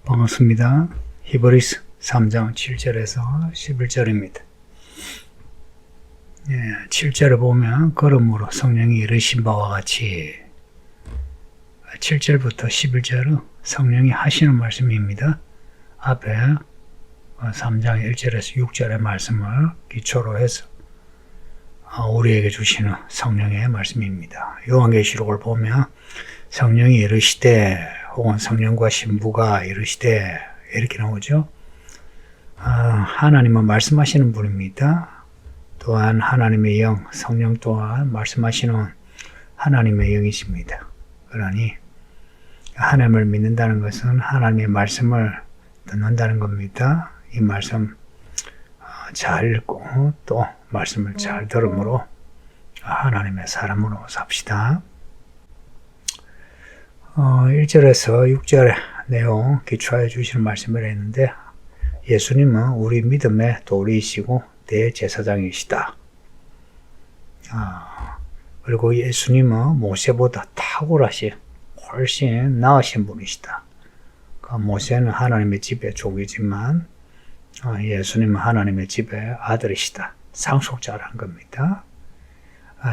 반갑습니다. 히브리서 3장 7절에서 11절입니다. 7절을 보면 그러므로 성령이 이르신 바와 같이 7절부터 11절은 성령이 하시는 말씀입니다. 앞에 3장 1절에서 6절의 말씀을 기초로 해서 우리에게 주시는 성령의 말씀입니다. 요한계시록을 보면 성령이 이르시되 혹은 성령과 신부가 이르시되 이렇게 나오죠. 하나님은 말씀하시는 분입니다. 또한 하나님의 영, 성령 또한 말씀하시는 하나님의 영이십니다. 그러니 하나님을 믿는다는 것은 하나님의 말씀을 듣는다는 겁니다. 이 말씀 잘 읽고 또 말씀을 잘 들으므로 하나님의 사람으로 삽시다. 1절에서 6절의 내용 기초하여 주시는 말씀을 했는데 예수님은 우리 믿음의 도리이시고 대제사장이시다. 그리고 예수님은 모세보다 탁월하신 훨씬 나으신 분이시다. 모세는 하나님의 집의 종이지만 예수님은 하나님의 집의 아들이시다. 상속자라는 겁니다.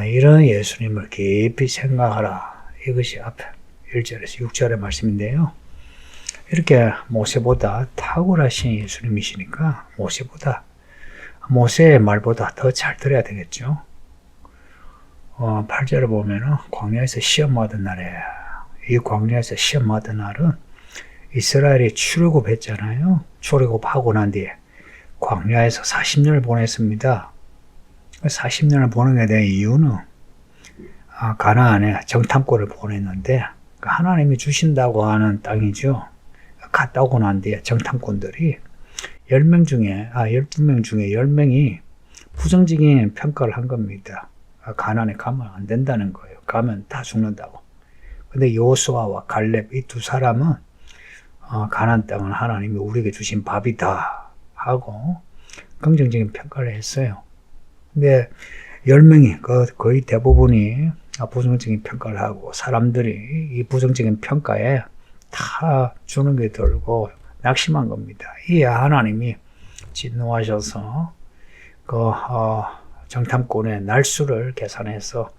이런 예수님을 깊이 생각하라. 이것이 앞에 1절에서 6절의 말씀인데요. 이렇게 모세보다 탁월하신 예수님이시니까 모세의 말보다 더 잘 들어야 되겠죠. 8절을 보면은 광야에서 시험하던 날에 이 광야에서 시험하던 날은 이스라엘이 출애굽했잖아요. 출애굽하고 난 뒤에 광야에서 40년을 보냈습니다. 40년을 보내게 된 이유는 가나안에 정탐꾼을 보냈는데 하나님이 주신다고 하는 땅이죠. 갔다 오고 난 뒤에 정탐꾼들이 12명 중에 10명이 부정적인 평가를 한 겁니다. 가나안에 가면 안 된다는 거예요. 가면 다 죽는다고. 근데 여호수아와 갈렙 이 두 사람은 가나안 땅은 하나님이 우리에게 주신 밥이다 하고 긍정적인 평가를 했어요. 근데 10명이 거의 대부분이 부정적인 평가를 하고 사람들이 이 부정적인 평가에 다 주는 게 들고 낙심한 겁니다. 이에 하나님이 진노하셔서 정탐꾼의 날수를 계산해서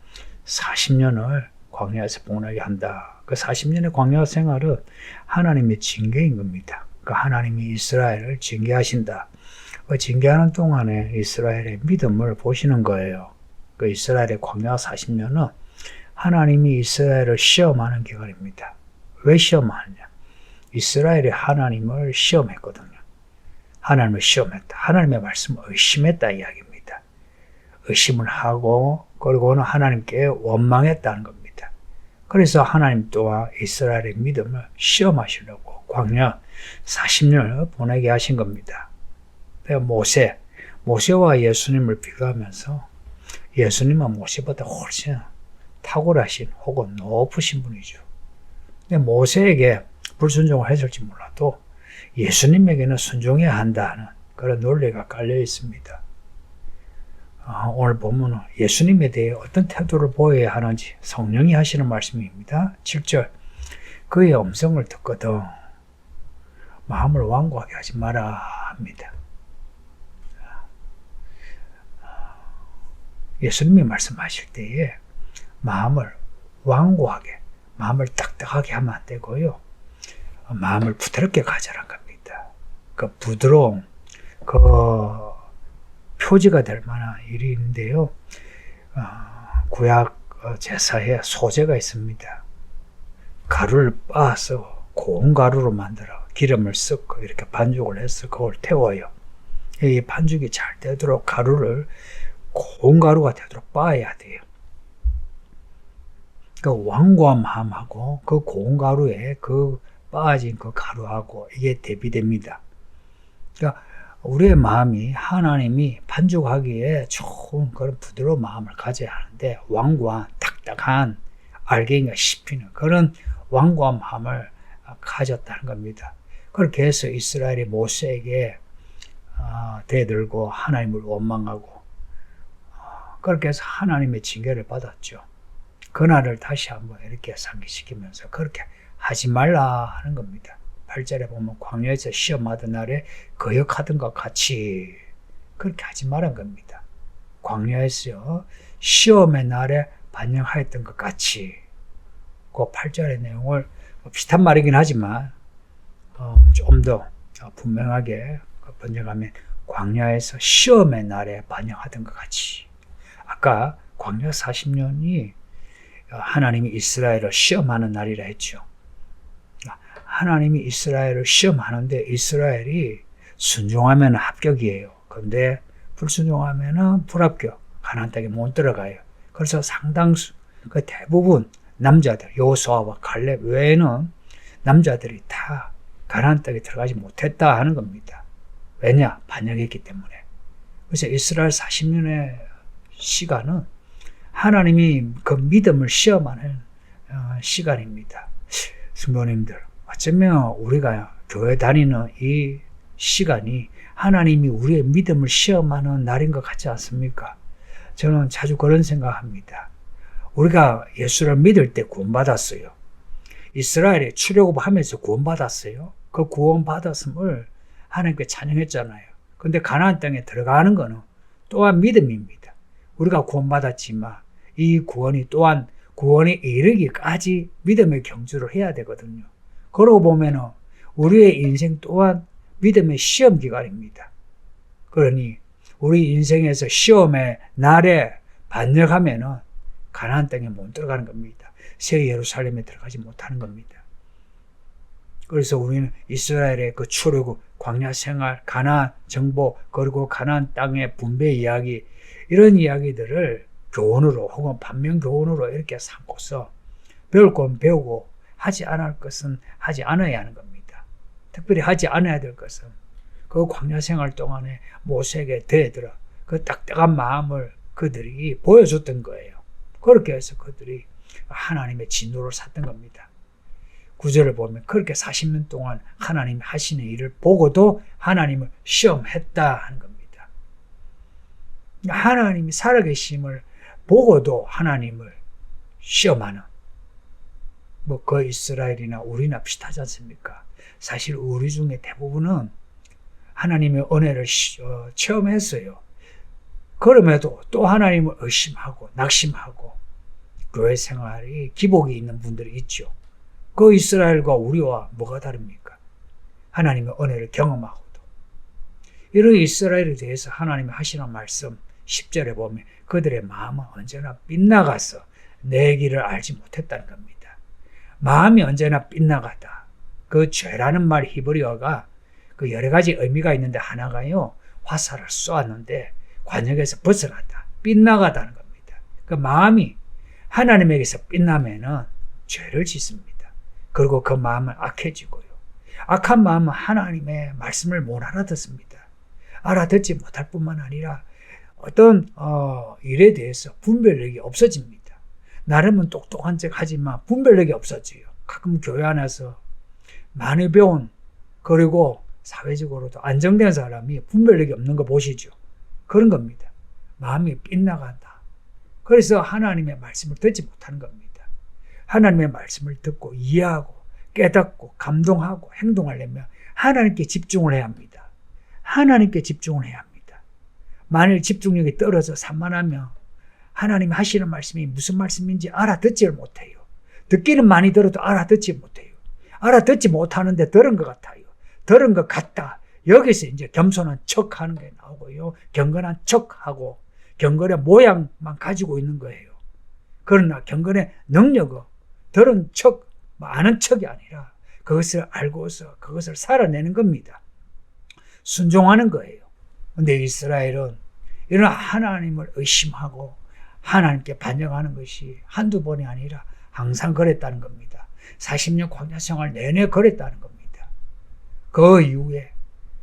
40년을 광야에서 보내게 한다. 그 40년의 광야 생활은 하나님의 징계인 겁니다. 하나님이 이스라엘을 징계하신다. 징계하는 동안에 이스라엘의 믿음을 보시는 거예요. 이스라엘의 광야 40년은 하나님이 이스라엘을 시험하는 기간입니다. 왜 시험하느냐? 이스라엘이 하나님을 시험했거든요. 하나님을 시험했다. 하나님의 말씀을 의심했다 이야기입니다. 의심을 하고 그리고는 하나님께 원망했다는 겁니다. 그래서 하나님 또한 이스라엘의 믿음을 시험하시려고 광야 40년을 보내게 하신 겁니다. 모세와 예수님을 비교하면서 예수님은 모세보다 훨씬 탁월하신 혹은 높으신 분이죠. 근데 모세에게 불순종을 했을지 몰라도 예수님에게는 순종해야 한다는 그런 논리가 깔려 있습니다. 오늘 본문은 예수님에 대해 어떤 태도를 보여야 하는지 성령이 하시는 말씀입니다. 7절 그의 음성을 듣거든 마음을 완고하게 하지 마라 합니다. 예수님이 말씀하실 때에 마음을 완고하게, 마음을 딱딱하게 하면 안 되고요. 마음을 부드럽게 가져란 겁니다. 그 부드러움, 그 표지가 될 만한 일인데요. 구약 제사에 소제가 있습니다. 가루를 빻아서 고운 가루로 만들어 기름을 섞고 이렇게 반죽을 해서 그걸 태워요. 이 반죽이 잘 되도록 가루를 고운 가루가 되도록 빻아야 돼요. 그 완고한 마음하고 그 고운 가루에 그 빻아진 그 가루하고 이게 대비됩니다. 그러니까 우리의 마음이 하나님이 반죽하기에 좋은 그런 부드러운 마음을 가져야 하는데 완고한 딱딱한 알갱이가 씹히는 그런 완고한 마음을 가졌다는 겁니다. 그렇게 해서 이스라엘이 모세에게 대들고 하나님을 원망하고 그렇게 해서 하나님의 징계를 받았죠. 그날을 다시 한번 이렇게 상기시키면서 그렇게 하지 말라 하는 겁니다. 8절에 보면 광야에서 시험하던 날에 거역하던 것 같이 그렇게 하지 말은 겁니다. 광야에서 시험의 날에 반영하였던 것 같이. 그 8절의 내용을 비슷한 말이긴 하지만 좀 더 분명하게 번역하면 광야에서 시험의 날에 반영하던 것 같이. 아까 광야 40년이 하나님이 이스라엘을 시험하는 날이라 했죠. 하나님이 이스라엘을 시험하는데 이스라엘이 순종하면 합격이에요. 그런데 불순종하면 불합격, 가나안 땅에 못 들어가요. 그래서 상당수, 그 대부분 남자들, 여호수아와 갈렙 외에는 남자들이 다 가나안 땅에 들어가지 못했다 하는 겁니다. 왜냐? 반역했기 때문에. 그래서 이스라엘 40년의 시간은 하나님이 그 믿음을 시험하는 시간입니다. 성도님들, 어쩌면 우리가 교회 다니는 이 시간이 하나님이 우리의 믿음을 시험하는 날인 것 같지 않습니까? 저는 자주 그런 생각합니다. 우리가 예수를 믿을 때 구원받았어요. 이스라엘에 출애굽하면서 구원받았어요. 그 구원받았음을 하나님께 찬양했잖아요. 근데 가나안 땅에 들어가는 것은 또한 믿음입니다. 우리가 구원받았지만 이 구원이 또한 구원에 이르기까지 믿음의 경주를 해야 되거든요. 그러고 보면은 우리의 인생 또한 믿음의 시험 기간입니다. 그러니 우리 인생에서 시험의 날에 반역하면은 가나안 땅에 못 들어가는 겁니다. 새 예루살렘에 들어가지 못하는 겁니다. 그래서 우리는 이스라엘의 그 출애굽, 광야 생활, 가나안 정복, 그리고 가나안 땅의 분배 이야기, 이런 이야기들을 교훈으로 혹은 반면 교훈으로 이렇게 삼고서 배울 건 배우고 하지 않을 것은 하지 않아야 하는 겁니다. 특별히 하지 않아야 될 것은 그 광야 생활 동안에 모세에게 대들어 그 딱딱한 마음을 그들이 보여줬던 거예요. 그렇게 해서 그들이 하나님의 진노를 샀던 겁니다. 9절을 보면 그렇게 40년 동안 하나님이 하시는 일을 보고도 하나님을 시험했다 하는 겁니다. 하나님이 살아계심을 보고도 하나님을 시험하는, 그 이스라엘이나 우리나 비슷하지 않습니까? 사실 우리 중에 대부분은 하나님의 은혜를 체험했어요. 그럼에도 또 하나님을 의심하고 낙심하고 교회 생활이 기복이 있는 분들이 있죠. 그 이스라엘과 우리와 뭐가 다릅니까? 하나님의 은혜를 경험하고도. 이런 이스라엘에 대해서 하나님이 하시는 말씀 10절에 보면 그들의 마음은 언제나 빗나가서 내 길을 알지 못했다는 겁니다. 마음이 언제나 빗나가다. 그 죄라는 말 히브리어가 그 여러 가지 의미가 있는데 하나가요, 화살을 쏘았는데 관역에서 벗어났다, 빗나가다는 겁니다. 그 마음이 하나님에게서 빗나면은 죄를 짓습니다. 그리고 그 마음은 악해지고요. 악한 마음은 하나님의 말씀을 못 알아듣습니다. 알아듣지 못할 뿐만 아니라 어떤 일에 대해서 분별력이 없어집니다. 나름은 똑똑한 척 하지만 분별력이 없어져요. 가끔 교회 안에서 많이 배운, 그리고 사회적으로도 안정된 사람이 분별력이 없는 거 보시죠. 그런 겁니다. 마음이 빗나간다. 그래서 하나님의 말씀을 듣지 못하는 겁니다. 하나님의 말씀을 듣고 이해하고 깨닫고 감동하고 행동하려면 하나님께 집중을 해야 합니다. 하나님께 집중을 해야 합니다. 만일 집중력이 떨어져 산만하면 하나님이 하시는 말씀이 무슨 말씀인지 알아듣지를 못해요. 듣기는 많이 들어도 알아듣지 못해요. 알아듣지 못하는데 들은 것 같아요. 들은 것 같다. 여기서 이제 겸손한 척하는 게 나오고요. 경건한 척하고 경건의 모양만 가지고 있는 거예요. 그러나 경건의 능력은 들은 척, 아는 척이 아니라 그것을 알고서 그것을 살아내는 겁니다. 순종하는 거예요. 근데 이스라엘은 이런 하나님을 의심하고 하나님께 반역하는 것이 한두 번이 아니라 항상 그랬다는 겁니다. 40년 광야 생활 내내 그랬다는 겁니다. 그 이후에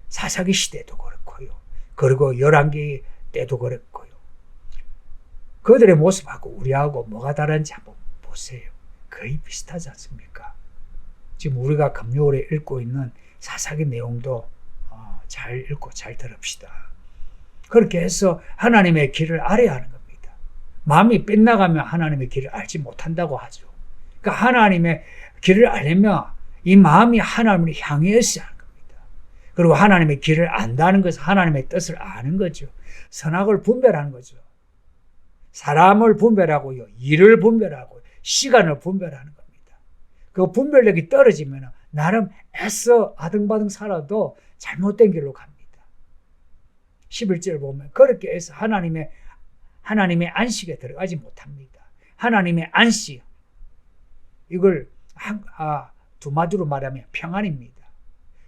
사사기 시대도 그렇고요. 그리고 열왕기 때도 그랬고요. 그들의 모습하고 우리하고 뭐가 다른지 한번 보세요. 거의 비슷하지 않습니까? 지금 우리가 금요일에 읽고 있는 사사기 내용도 잘 읽고 잘 들읍시다. 그렇게 해서 하나님의 길을 알아야 하는 겁니다. 마음이 빗나가면 하나님의 길을 알지 못한다고 하죠. 그러니까 하나님의 길을 알려면 이 마음이 하나님을 향해 있어야 하는 겁니다. 그리고 하나님의 길을 안다는 것은 하나님의 뜻을 아는 거죠. 선악을 분별하는 거죠. 사람을 분별하고요, 일을 분별하고 시간을 분별하는 겁니다. 그 분별력이 떨어지면 나름 애써 아등바등 살아도 잘못된 길로 갑니다. 11절 보면 그렇게 해서 하나님의 안식에 들어가지 못합니다. 하나님의 안식, 이걸 두 마디로 말하면 평안입니다.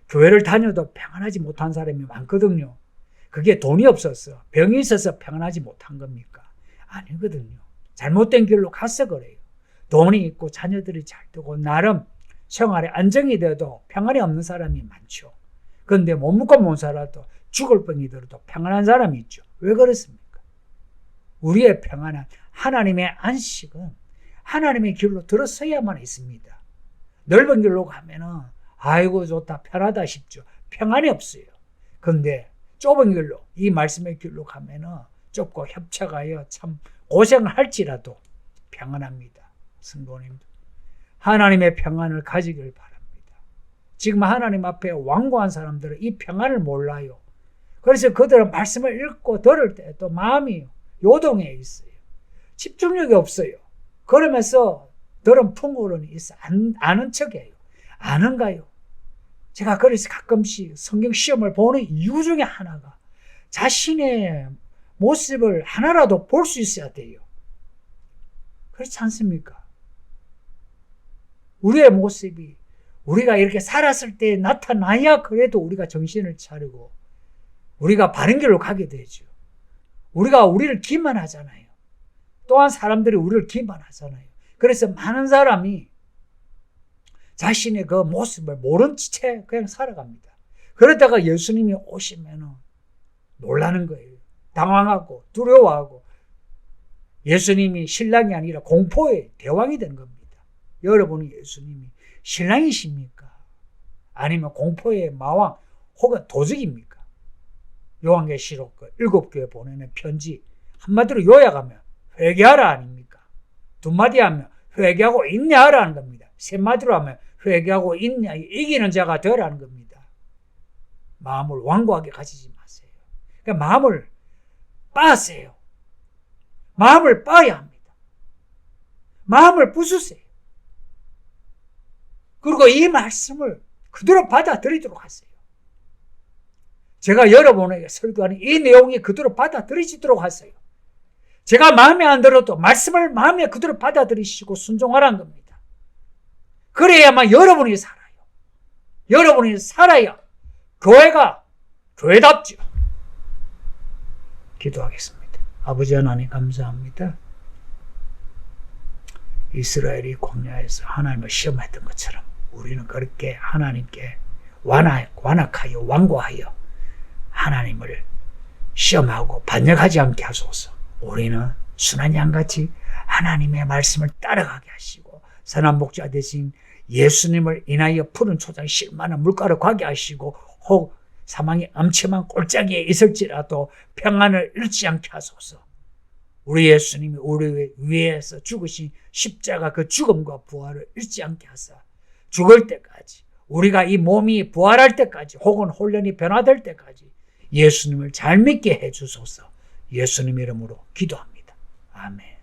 교회를 다녀도 평안하지 못한 사람이 많거든요. 그게 돈이 없어서, 병이 있어서 평안하지 못한 겁니까? 아니거든요. 잘못된 길로 가서 그래요. 돈이 있고 자녀들이 잘 되고 나름 생활에 안정이 돼도 평안이 없는 사람이 많죠. 그런데 못 먹고 못 살아도 죽을 병이 들어도 평안한 사람이 있죠. 왜 그렇습니까? 우리의 평안은, 하나님의 안식은 하나님의 길로 들어서야만 있습니다. 넓은 길로 가면은 아이고 좋다, 편하다 싶죠. 평안이 없어요. 그런데 좁은 길로, 이 말씀의 길로 가면은 좁고 협착하여 참 고생을 할지라도 평안합니다. 성도님들, 하나님의 평안을 가지길 바랍니다. 지금 하나님 앞에 완고한 사람들은 이 평안을 몰라요. 그래서 그들은 말씀을 읽고 들을 때 또 마음이 요동해 있어요. 집중력이 없어요. 그러면서 들은 풍요로는 있어 아는 척해요. 아는가요? 제가 그래서 가끔씩 성경 시험을 보는 이유 중에 하나가 자신의 모습을 하나라도 볼 수 있어야 돼요. 그렇지 않습니까? 우리의 모습이 우리가 이렇게 살았을 때 나타나야 그래도 우리가 정신을 차리고 우리가 바른 길로 가게 되죠. 우리가 우리를 기만하잖아요. 또한 사람들이 우리를 기만하잖아요. 그래서 많은 사람이 자신의 그 모습을 모른 채 그냥 살아갑니다. 그러다가 예수님이 오시면 놀라는 거예요. 당황하고 두려워하고 예수님이 신랑이 아니라 공포의 대왕이 된 겁니다. 여러분은 예수님이 신랑이십니까? 아니면 공포의 마왕 혹은 도적입니까? 요한계시록 7교회 보내는 편지 한마디로 요약하면 회개하라 아닙니까? 두 마디 하면 회개하고 인내하라는 겁니다. 세 마디로 하면 회개하고 인내 이기는 자가 되라는 겁니다. 마음을 완고하게 가지지 마세요. 그러니까 마음을 빠세요. 마음을 빠야 합니다. 마음을 부수세요. 그리고 이 말씀을 그대로 받아들이도록 하세요. 제가 여러분에게 설교하는 이 내용이 그대로 받아들이시도록 하세요. 제가 마음에 안 들어도 말씀을 마음에 그대로 받아들이시고 순종하라는 겁니다. 그래야만 여러분이 살아요. 여러분이 살아야 교회가 교회답죠. 기도하겠습니다. 아버지 하나님 감사합니다. 이스라엘이 광야에서 하나님을 시험했던 것처럼 우리는 그렇게 하나님께 완악하여 완고하여 하나님을 시험하고 반역하지 않게 하소서. 우리는 순한 양같이 하나님의 말씀을 따라가게 하시고 선한 목자 되신 예수님을 인하여 푸른 초장에 실만한 물가로 가게 하시고 혹 사망의 엄침한 골짜기에 있을지라도 평안을 잃지 않게 하소서. 우리 예수님이 우리 위에서 죽으신 십자가 그 죽음과 부활을 잃지 않게 하사 죽을 때까지 우리가 이 몸이 부활할 때까지 혹은 혼련이 변화될 때까지 예수님을 잘 믿게 해주소서. 예수님 이름으로 기도합니다. 아멘.